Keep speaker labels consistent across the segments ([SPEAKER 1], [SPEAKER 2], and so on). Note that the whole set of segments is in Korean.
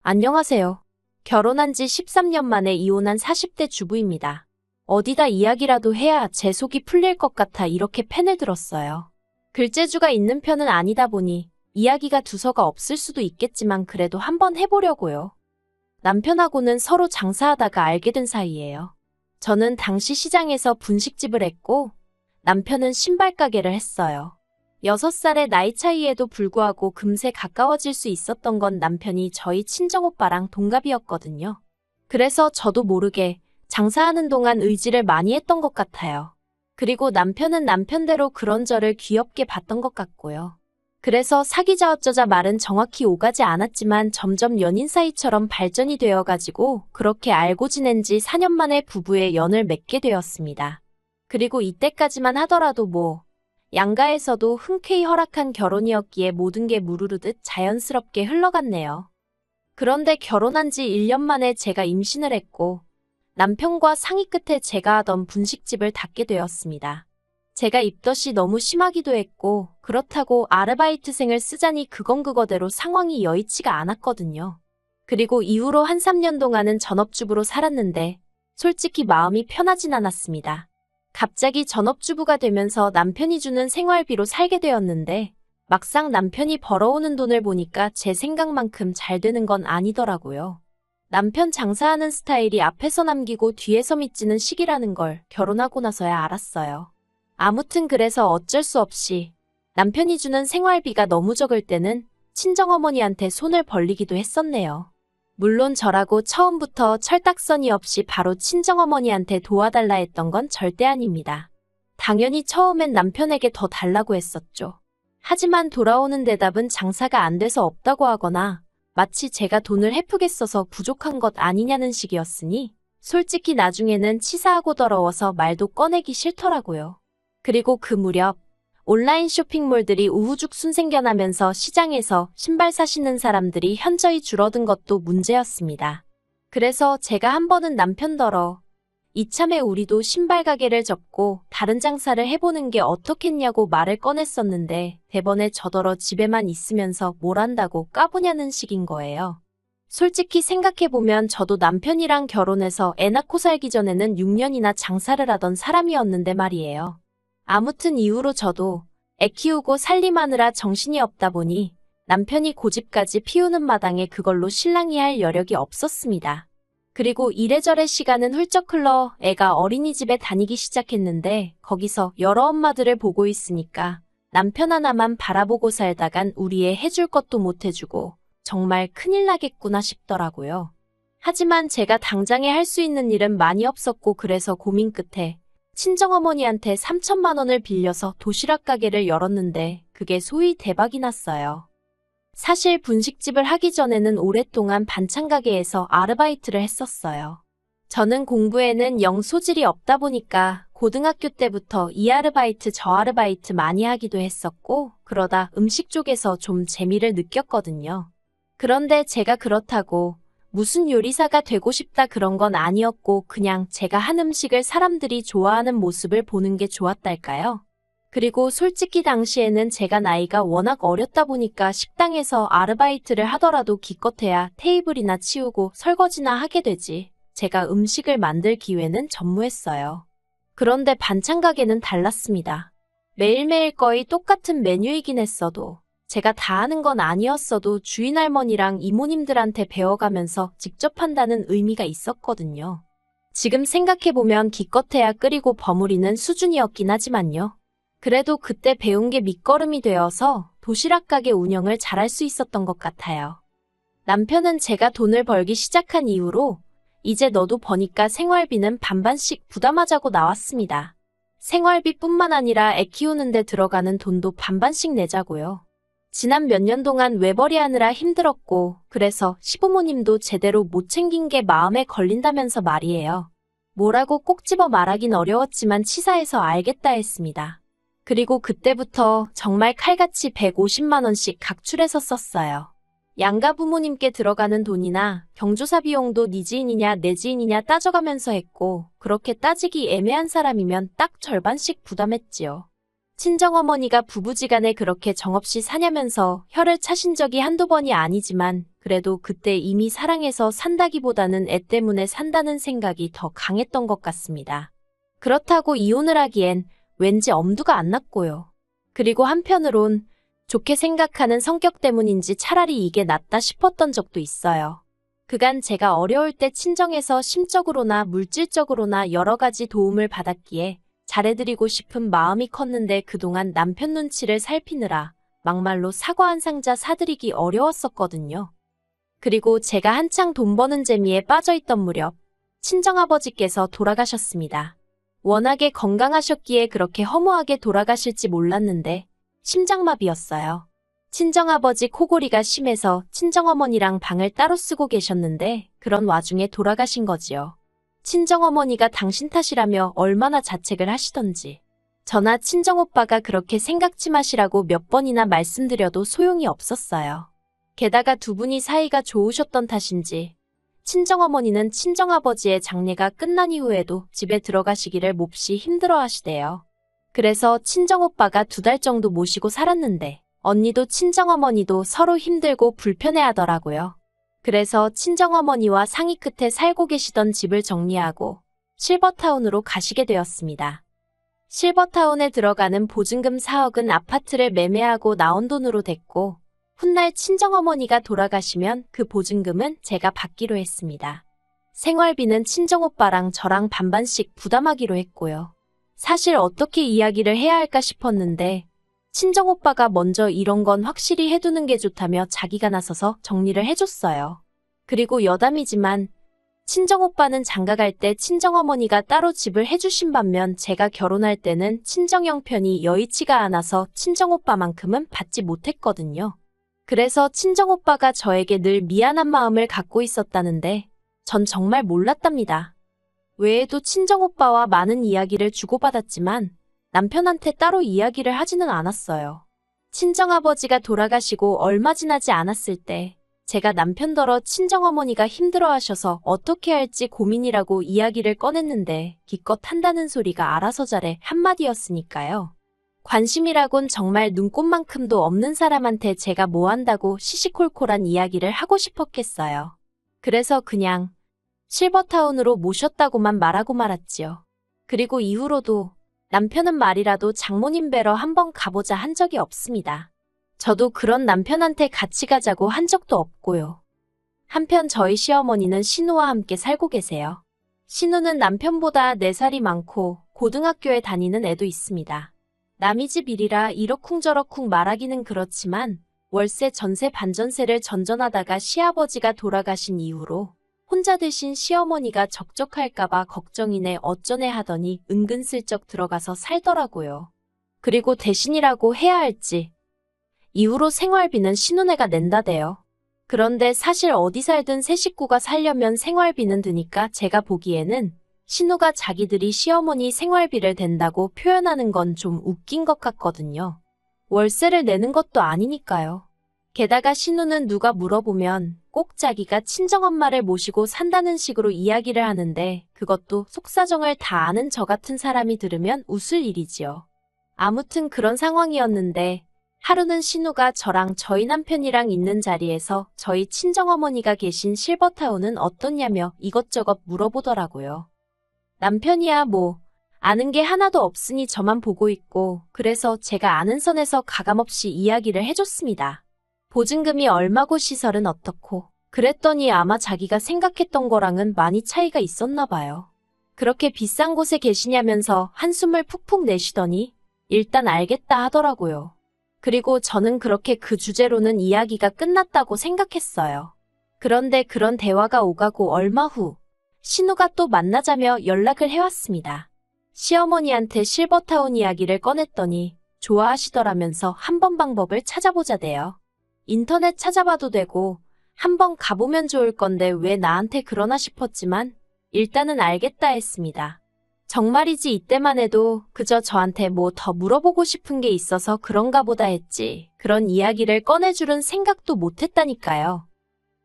[SPEAKER 1] 안녕하세요. 결혼한 지 13년 만에 이혼한 40대 주부입니다. 어디다 이야기라도 해야 제 속이 풀릴 것 같아 이렇게 펜을 들었어요. 글재주가 있는 편은 아니다 보니 이야기가 두서가 없을 수도 있겠지만 그래도 한번 해보려고요. 남편하고는 서로 장사하다가 알게 된 사이예요. 저는 당시 시장에서 분식집을 했고 남편은 신발 가게를 했어요. 6살의 나이 차이에도 불구하고 금세 가까워질 수 있었던 건 남편이 저희 친정오빠랑 동갑이었거든요. 그래서 저도 모르게 장사하는 동안 의지를 많이 했던 것 같아요. 그리고 남편은 남편대로 그런 저를 귀엽게 봤던 것 같고요. 그래서 사귀자 어쩌자 말은 정확히 오가지 않았지만 점점 연인 사이처럼 발전이 되어가지고 그렇게 알고 지낸 지 4년 만에 부부의 연을 맺게 되었습니다. 그리고 이때까지만 하더라도 양가에서도 흔쾌히 허락한 결혼이었기에 모든 게 무르르듯 자연스럽게 흘러갔네요. 그런데 결혼한 지 1년 만에 제가 임신을 했고 남편과 상의 끝에 제가 하던 분식집을 닫게 되었습니다. 제가 입덧이 너무 심하기도 했고 그렇다고 아르바이트생을 쓰자니 그건 그거대로 상황이 여의치가 않았거든요. 그리고 이후로 한 3년 동안은 전업주부로 살았는데 솔직히 마음이 편하진 않았습니다. 갑자기 전업주부가 되면서 남편이 주는 생활비로 살게 되었는데 막상 남편이 벌어오는 돈을 보니까 제 생각만큼 잘 되는 건 아니더라고요. 남편 장사하는 스타일이 앞에서 남기고 뒤에서 밑지는 식이라는 걸 결혼하고 나서야 알았어요. 아무튼 그래서 어쩔 수 없이 남편이 주는 생활비가 너무 적을 때는 친정어머니한테 손을 벌리기도 했었네요. 물론 저라고 처음부터 철딱서니 없이 바로 친정어머니한테 도와달라 했던 건 절대 아닙니다. 당연히 처음엔 남편에게 더 달라고 했었죠. 하지만 돌아오는 대답은 장사가 안 돼서 없다고 하거나 마치 제가 돈을 헤프게 써서 부족한 것 아니냐는 식이었으니 솔직히 나중에는 치사하고 더러워서 말도 꺼내기 싫더라고요. 그리고 그 무렵 온라인 쇼핑몰들이 우후죽순 생겨나면서 시장에서 신발 사시는 사람들이 현저히 줄어든 것도 문제였습니다. 그래서 제가 한 번은 남편더러 이참에 우리도 신발 가게를 접고 다른 장사를 해보는 게 어떻겠냐고 말을 꺼냈었는데 대번에 저더러 집에만 있으면서 뭘 한다고 까부냐는 식인 거예요. 솔직히 생각해보면 저도 남편이랑 결혼해서 애 낳고 살기 전에는 6년이나 장사를 하던 사람이었는데 말이에요. 아무튼 이후로 저도 애 키우고 살림하느라 정신이 없다 보니 남편이 고집까지 피우는 마당에 그걸로 실랑이 할 여력이 없었습니다. 그리고 이래저래 시간은 훌쩍 흘러 애가 어린이집에 다니기 시작했는데 거기서 여러 엄마들을 보고 있으니까 남편 하나만 바라보고 살다간 우리 애 해줄 것도 못 해주고 정말 큰일 나겠구나 싶더라고요. 하지만 제가 당장에 할 수 있는 일은 많이 없었고 그래서 고민 끝에 친정어머니한테 3천만 원을 빌려서 도시락 가게를 열었는데 그게 소위 대박이 났어요. 사실 분식집을 하기 전에는 오랫동안 반찬 가게에서 아르바이트를 했었어요. 저는 공부에는 영 소질이 없다 보니까 고등학교 때부터 이 아르바이트 저 아르바이트 많이 하기도 했었고 그러다 음식 쪽에서 좀 재미를 느꼈거든요. 그런데 제가 그렇다고 무슨 요리사가 되고 싶다 그런 건 아니었고 그냥 제가 한 음식을 사람들이 좋아하는 모습을 보는 게 좋았달까요? 그리고 솔직히 당시에는 제가 나이가 워낙 어렸다 보니까 식당에서 아르바이트를 하더라도 기껏해야 테이블이나 치우고 설거지나 하게 되지 제가 음식을 만들 기회는 전무했어요. 그런데 반찬 가게는 달랐습니다. 매일매일 거의 똑같은 메뉴이긴 했어도 제가 다 하는 건 아니었어도 주인 할머니랑 이모님들한테 배워가면서 직접 한다는 의미가 있었거든요. 지금 생각해보면 기껏해야 끓이고 버무리는 수준이었긴 하지만요. 그래도 그때 배운 게 밑거름이 되어서 도시락 가게 운영을 잘할 수 있었던 것 같아요. 남편은 제가 돈을 벌기 시작한 이후로 이제 너도 버니까 생활비는 반반씩 부담하자고 나왔습니다. 생활비뿐만 아니라 애 키우는데 들어가는 돈도 반반씩 내자고요. 지난 몇 년 동안 외벌이 하느라 힘들었고 그래서 시부모님도 제대로 못 챙긴 게 마음에 걸린다면서 말이에요. 뭐라고 꼭 집어 말하긴 어려웠지만 치사해서 알겠다 했습니다. 그리고 그때부터 정말 칼같이 150만 원씩 각출해서 썼어요. 양가 부모님께 들어가는 돈이나 경조사 비용도 네 지인이냐 내 지인이냐 따져가면서 했고 그렇게 따지기 애매한 사람이면 딱 절반씩 부담했지요. 친정어머니가 부부지간에 그렇게 정없이 사냐면서 혀를 차신 적이 한두 번이 아니지만 그래도 그때 이미 사랑해서 산다기보다는 애 때문에 산다는 생각이 더 강했던 것 같습니다. 그렇다고 이혼을 하기엔 왠지 엄두가 안 났고요. 그리고 한편으론 좋게 생각하는 성격 때문인지 차라리 이게 낫다 싶었던 적도 있어요. 그간 제가 어려울 때 친정에서 심적으로나 물질적으로나 여러 가지 도움을 받았기에 잘해드리고 싶은 마음이 컸는데 그동안 남편 눈치를 살피느라 막말로 사과 한 상자 사드리기 어려웠었거든요. 그리고 제가 한창 돈 버는 재미에 빠져있던 무렵 친정아버지께서 돌아가셨습니다. 워낙에 건강하셨기에 그렇게 허무하게 돌아가실지 몰랐는데 심장마비였어요. 친정아버지 코골이가 심해서 친정어머니랑 방을 따로 쓰고 계셨는데 그런 와중에 돌아가신 거지요. 친정어머니가 당신 탓이라며 얼마나 자책을 하시던지. 저나 친정오빠가 그렇게 생각지 마시라고 몇 번이나 말씀드려도 소용이 없었어요. 게다가 두 분이 사이가 좋으셨던 탓인지 친정어머니는 친정아버지의 장례가 끝난 이후에도 집에 들어가시기를 몹시 힘들어하시대요. 그래서 친정오빠가 2달 정도 모시고 살았는데 언니도 친정어머니도 서로 힘들고 불편해하더라고요. 그래서 친정어머니와 상의 끝에 살고 계시던 집을 정리하고 실버타운으로 가시게 되었습니다. 실버타운에 들어가는 보증금 4억은 아파트를 매매하고 나온 돈으로 됐고 훗날 친정어머니가 돌아가시면 그 보증금은 제가 받기로 했습니다. 생활비는 친정오빠랑 저랑 반반씩 부담하기로 했고요. 사실 어떻게 이야기를 해야 할까 싶었는데 친정오빠가 먼저 이런 건 확실히 해두는 게 좋다며 자기가 나서서 정리를 해줬어요. 그리고 여담이지만 친정오빠는 장가갈 때 친정어머니가 따로 집을 해주신 반면 제가 결혼할 때는 친정 형편이 여의치가 않아서 친정오빠만큼은 받지 못했거든요. 그래서 친정오빠가 저에게 늘 미안한 마음을 갖고 있었다는데 전 정말 몰랐답니다. 외에도 친정오빠와 많은 이야기를 주고받았지만 남편한테 따로 이야기를 하지는 않았어요. 친정아버지가 돌아가시고 얼마 지나지 않았을 때 제가 남편더러 친정어머니가 힘들어하셔서 어떻게 할지 고민이라고 이야기를 꺼냈는데 기껏 한다는 소리가 알아서 잘해 한마디였으니까요. 관심이라곤 정말 눈꼽만큼도 없는 사람한테 제가 뭐 한다고 시시콜콜한 이야기를 하고 싶었겠어요. 그래서 그냥 실버타운으로 모셨다고만 말하고 말았지요. 그리고 이후로도 남편은 말이라도 장모님 뵈러 한번 가보자 한 적이 없습니다. 저도 그런 남편한테 같이 가자고 한 적도 없고요. 한편 저희 시어머니는 신우와 함께 살고 계세요. 신우는 남편보다 4살이 많고 고등학교에 다니는 애도 있습니다. 남의 집 일이라 이러쿵저러쿵 말하기는 그렇지만 월세 전세 반전세를 전전하다가 시아버지가 돌아가신 이후로 혼자 되신 시어머니가 적적할까봐 걱정이네 어쩌네 하더니 은근슬쩍 들어가서 살더라고요. 그리고 대신이라고 해야 할지 이후로 생활비는 신우네가 낸다대요. 그런데 사실 어디 살든 새 식구가 살려면 생활비는 드니까 제가 보기에는 신우가 자기들이 시어머니 생활비를 댄다고 표현하는 건 좀 웃긴 것 같거든요. 월세를 내는 것도 아니니까요. 게다가 신우는 누가 물어보면 꼭 자기가 친정엄마를 모시고 산다는 식으로 이야기를 하는데 그것도 속사정을 다 아는 저 같은 사람이 들으면 웃을 일이지요. 아무튼 그런 상황이었는데 하루는 신우가 저랑 저희 남편이랑 있는 자리에서 저희 친정어머니가 계신 실버타운은 어떻냐며 이것저것 물어보더라고요. 남편이야 뭐 아는 게 하나도 없으니 저만 보고 있고 그래서 제가 아는 선에서 가감없이 이야기를 해줬습니다. 보증금이 얼마고 시설은 어떻고 그랬더니 아마 자기가 생각했던 거랑은 많이 차이가 있었나 봐요. 그렇게 비싼 곳에 계시냐면서 한숨을 푹푹 내쉬더니 일단 알겠다 하더라고요. 그리고 저는 그렇게 그 주제로는 이야기가 끝났다고 생각했어요. 그런데 그런 대화가 오가고 얼마 후 신우가 또 만나자며 연락을 해왔습니다. 시어머니한테 실버타운 이야기를 꺼냈더니 좋아하시더라면서 한번 방법을 찾아보자대요. 인터넷 찾아봐도 되고 한번 가보면 좋을 건데 왜 나한테 그러나 싶었지만 일단은 알겠다 했습니다. 정말이지 이때만 해도 그저 저한테 뭐 더 물어보고 싶은 게 있어서 그런가 보다 했지 그런 이야기를 꺼내줄은 생각도 못했다니까요.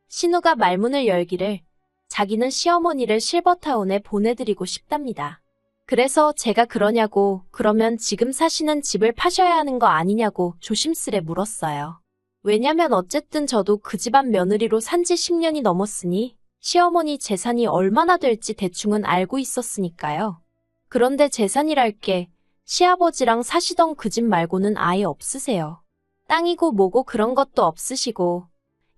[SPEAKER 1] 신우가 말문을 열기를 자기는 시어머니를 실버타운에 보내드리고 싶답니다. 그래서 제가 그러냐고, 그러면 지금 사시는 집을 파셔야 하는 거 아니냐고 조심스레 물었어요. 왜냐면 어쨌든 저도 그 집안 며느리로 산지 10년이 넘었으니 시어머니 재산이 얼마나 될지 대충은 알고 있었으니까요. 그런데 재산이랄 게 시아버지랑 사시던 그 집 말고는 아예 없으세요. 땅이고 뭐고 그런 것도 없으시고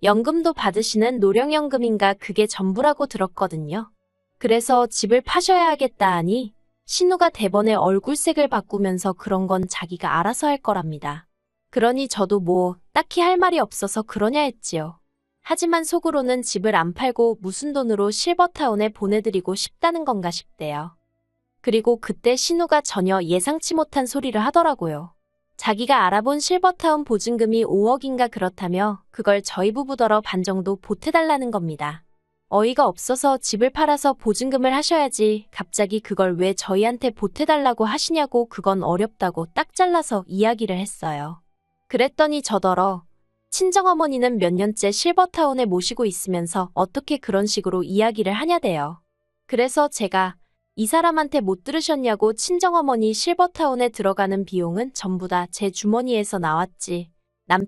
[SPEAKER 1] 연금도 받으시는 노령연금인가 그게 전부라고 들었거든요. 그래서 집을 파셔야 하겠다 하니 신우가 대번에 얼굴색을 바꾸면서 그런 건 자기가 알아서 할 거랍니다. 그러니 저도 뭐 딱히 할 말이 없어서 그러냐 했지요. 하지만 속으로는 집을 안 팔고 무슨 돈으로 실버타운에 보내드리고 싶다는 건가 싶대요. 그리고 그때 신우가 전혀 예상치 못한 소리를 하더라고요. 자기가 알아본 실버타운 보증금이 5억인가 그렇다며 그걸 저희 부부더러 반 정도 보태달라는 겁니다. 어이가 없어서 집을 팔아서 보증금을 하셔야지 갑자기 그걸 왜 저희한테 보태달라고 하시냐고 그건 어렵다고 딱 잘라서 이야기를 했어요. 그랬더니 저더러 친정어머니는 몇 년째 실버타운에 모시고 있으면서 어떻게 그런 식으로 이야기를 하냐대요. 그래서 제가 이 사람한테 못 들으셨냐고 친정어머니 실버타운에 들어가는 비용은 전부 다 제 주머니에서 나왔지.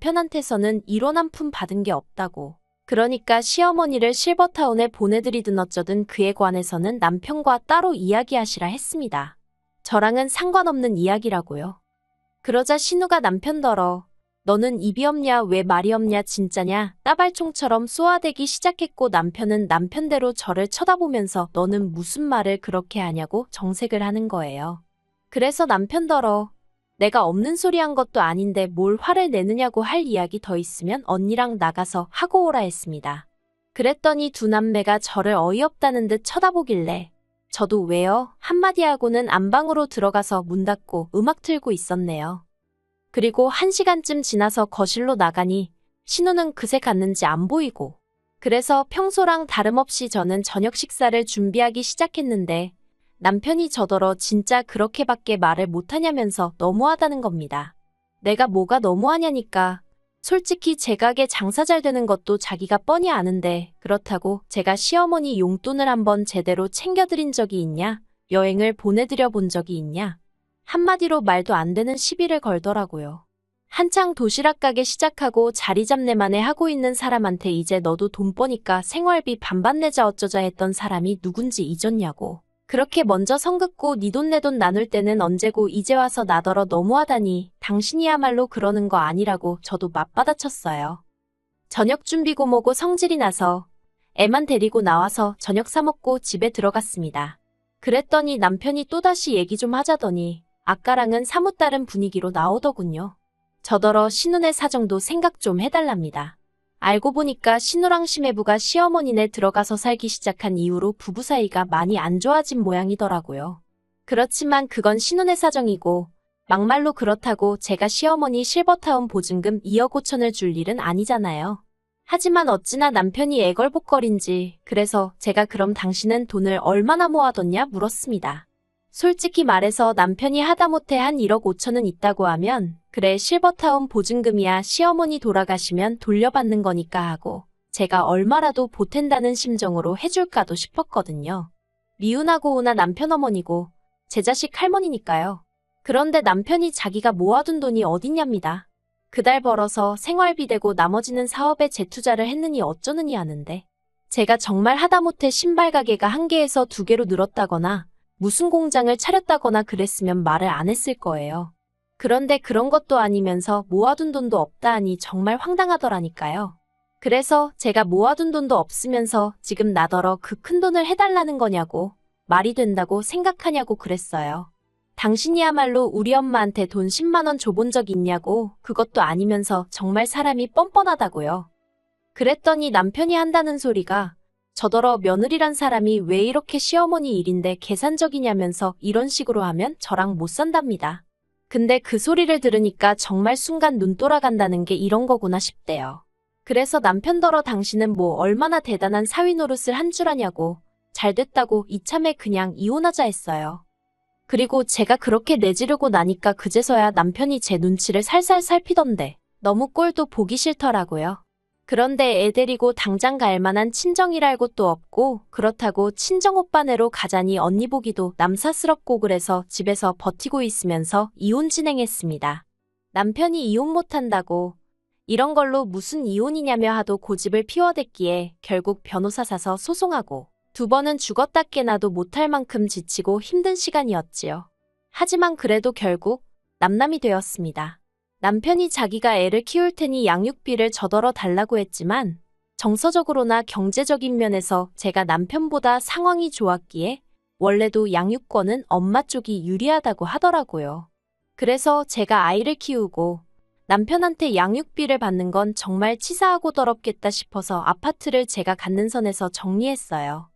[SPEAKER 1] 남편한테서는 1원 한 푼 받은 게 없다고. 그러니까 시어머니를 실버타운에 보내드리든 어쩌든 그에 관해서는 남편과 따로 이야기하시라 했습니다. 저랑은 상관없는 이야기라고요. 그러자 신우가 남편더러 너는 입이 없냐 왜 말이 없냐 진짜냐 따발총처럼 쏘아대기 시작했고 남편은 남편대로 저를 쳐다보면서 너는 무슨 말을 그렇게 하냐고 정색을 하는 거예요. 그래서 남편더러 내가 없는 소리 한 것도 아닌데 뭘 화를 내느냐고 할 이야기 더 있으면 언니랑 나가서 하고 오라 했습니다. 그랬더니 두 남매가 저를 어이없다는 듯 쳐다보길래 저도 왜요? 한마디 하고는 안방으로 들어가서 문 닫고 음악 틀고 있었네요. 그리고 1시간쯤 지나서 거실로 나가니 신우는 그새 갔는지 안 보이고 그래서 평소랑 다름없이 저는 저녁 식사를 준비하기 시작했는데 남편이 저더러 진짜 그렇게밖에 말을 못하냐면서 너무하다는 겁니다. 내가 뭐가 너무하냐니까 솔직히 제 가게 장사 잘 되는 것도 자기가 뻔히 아는데 그렇다고 제가 시어머니 용돈을 한번 제대로 챙겨드린 적이 있냐? 여행을 보내드려 본 적이 있냐? 한마디로 말도 안 되는 시비를 걸더라고요. 한창 도시락 가게 시작하고 자리 잡내만에 하고 있는 사람한테 이제 너도 돈 버니까 생활비 반반 내자 어쩌자 했던 사람이 누군지 잊었냐고. 그렇게 먼저 성 긋고 네 돈 내 돈 나눌 때는 언제고 이제 와서 나더러 너무하다니 당신이야말로 그러는 거 아니라고 저도 맞받아쳤어요. 저녁 준비고 뭐고 성질이 나서 애만 데리고 나와서 저녁 사 먹고 집에 들어갔습니다. 그랬더니 남편이 또다시 얘기 좀 하자더니 아까랑은 사뭇 다른 분위기로 나오더군요. 저더러 신우네 사정도 생각 좀 해달랍니다. 알고 보니까 신우랑 시매부가 시어머니네 들어가서 살기 시작한 이후로 부부 사이가 많이 안 좋아진 모양이더라고요. 그렇지만 그건 신우네 사정이고 막말로 그렇다고 제가 시어머니 실버타운 보증금 2억 5천을 줄 일은 아니잖아요. 하지만 어찌나 남편이 애걸복걸인지 그래서 제가 그럼 당신은 돈을 얼마나 모아뒀냐 물었습니다. 솔직히 말해서 남편이 하다못해 한 1억 5천은 있다고 하면 그래 실버타운 보증금이야 시어머니 돌아가시면 돌려받는 거니까 하고 제가 얼마라도 보탠다는 심정으로 해줄까도 싶었거든요. 미운하고 우나 남편 어머니고 제 자식 할머니니까요. 그런데 남편이 자기가 모아둔 돈이 어딨냐입니다. 그달 벌어서 생활비 대고 나머지는 사업에 재투자를 했느니 어쩌느니 하는데 제가 정말 하다못해 신발 가게가 1개에서 2개로 늘었다거나 무슨 공장을 차렸다거나 그랬으면 말을 안 했을 거예요. 그런데 그런 것도 아니면서 모아둔 돈도 없다 하니 정말 황당하더라니까요. 그래서 제가 모아둔 돈도 없으면서 지금 나더러 그 큰 돈을 해달라는 거냐고 말이 된다고 생각하냐고 그랬어요. 당신이야말로 우리 엄마한테 돈 10만 원 줘본 적 있냐고 그것도 아니면서 정말 사람이 뻔뻔하다고요. 그랬더니 남편이 한다는 소리가 저더러 며느리란 사람이 왜 이렇게 시어머니 일인데 계산적이냐면서 이런 식으로 하면 저랑 못 산답니다. 근데 그 소리를 들으니까 정말 순간 눈 돌아간다는 게 이런 거구나 싶대요. 그래서 남편더러 당신은 뭐 얼마나 대단한 사위 노릇을 한 줄 아냐고 잘 됐다고 이참에 그냥 이혼하자 했어요. 그리고 제가 그렇게 내지르고 나니까 그제서야 남편이 제 눈치를 살살 살피던데 너무 꼴도 보기 싫더라고요. 그런데 애 데리고 당장 갈 만한 친정이랄 곳도 없고 그렇다고 친정오빠네로 가자니 언니 보기도 남사스럽고 그래서 집에서 버티고 있으면서 이혼 진행했습니다. 남편이 이혼 못한다고 이런 걸로 무슨 이혼이냐며 하도 고집을 피워댔기에 결국 변호사 사서 소송하고 2번은 죽었다 깨나도 못할 만큼 지치고 힘든 시간이었지요. 하지만 그래도 결국 남남이 되었습니다. 남편이 자기가 애를 키울 테니 양육비를 저더러 달라고 했지만 정서적으로나 경제적인 면에서 제가 남편보다 상황이 좋았기에 원래도 양육권은 엄마 쪽이 유리하다고 하더라고요. 그래서 제가 아이를 키우고 남편한테 양육비를 받는 건 정말 치사하고 더럽겠다 싶어서 아파트를 제가 갖는 선에서 정리했어요.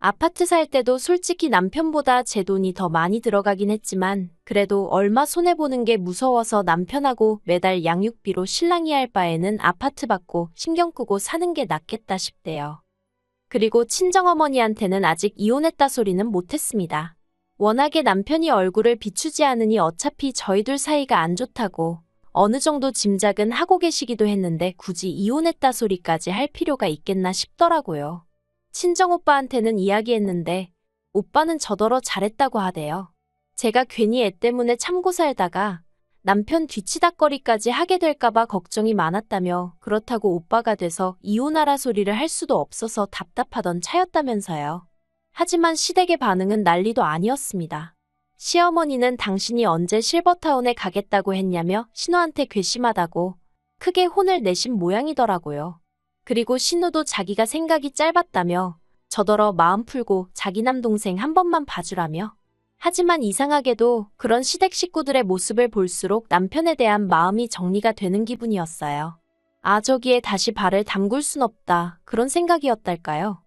[SPEAKER 1] 아파트 살 때도 솔직히 남편보다 제 돈이 더 많이 들어가긴 했지만 그래도 얼마 손해보는 게 무서워서 남편하고 매달 양육비로 실랑이 할 바에는 아파트 받고 신경 끄고 사는 게 낫겠다 싶대요. 그리고 친정어머니한테는 아직 이혼했다 소리는 못했습니다. 워낙에 남편이 얼굴을 비추지 않으니 어차피 저희 둘 사이가 안 좋다고 어느 정도 짐작은 하고 계시기도 했는데 굳이 이혼했다 소리까지 할 필요가 있겠나 싶더라고요. 친정오빠한테는 이야기했는데 오빠는 저더러 잘했다고 하대요. 제가 괜히 애 때문에 참고 살다가 남편 뒤치다꺼리까지 하게 될까봐 걱정이 많았다며 그렇다고 오빠가 돼서 이혼하라 소리를 할 수도 없어서 답답하던 차였다면서요. 하지만 시댁의 반응은 난리도 아니었습니다. 시어머니는 당신이 언제 실버타운에 가겠다고 했냐며 신우한테 괘씸하다고 크게 혼을 내신 모양이더라고요. 그리고 신우도 자기가 생각이 짧았다며 저더러 마음 풀고 자기 남동생 한 번만 봐주라며. 하지만 이상하게도 그런 시댁 식구들의 모습을 볼수록 남편에 대한 마음이 정리가 되는 기분이었어요. 아, 저기에 다시 발을 담글 순 없다. 그런 생각이었달까요?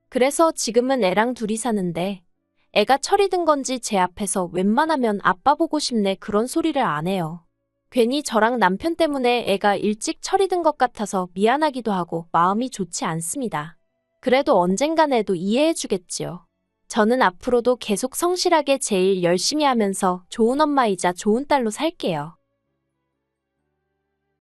[SPEAKER 1] 그래서 지금은 애랑 둘이 사는데 애가 철이 든 건지 제 앞에서 웬만하면 아빠 보고 싶네 그런 소리를 안 해요. 괜히 저랑 남편 때문에 애가 일찍 철이 든 것 같아서 미안하기도 하고 마음이 좋지 않습니다. 그래도 언젠간 애도 이해해 주겠지요. 저는 앞으로도 계속 성실하게 제 일 열심히 하면서 좋은 엄마이자 좋은 딸로 살게요.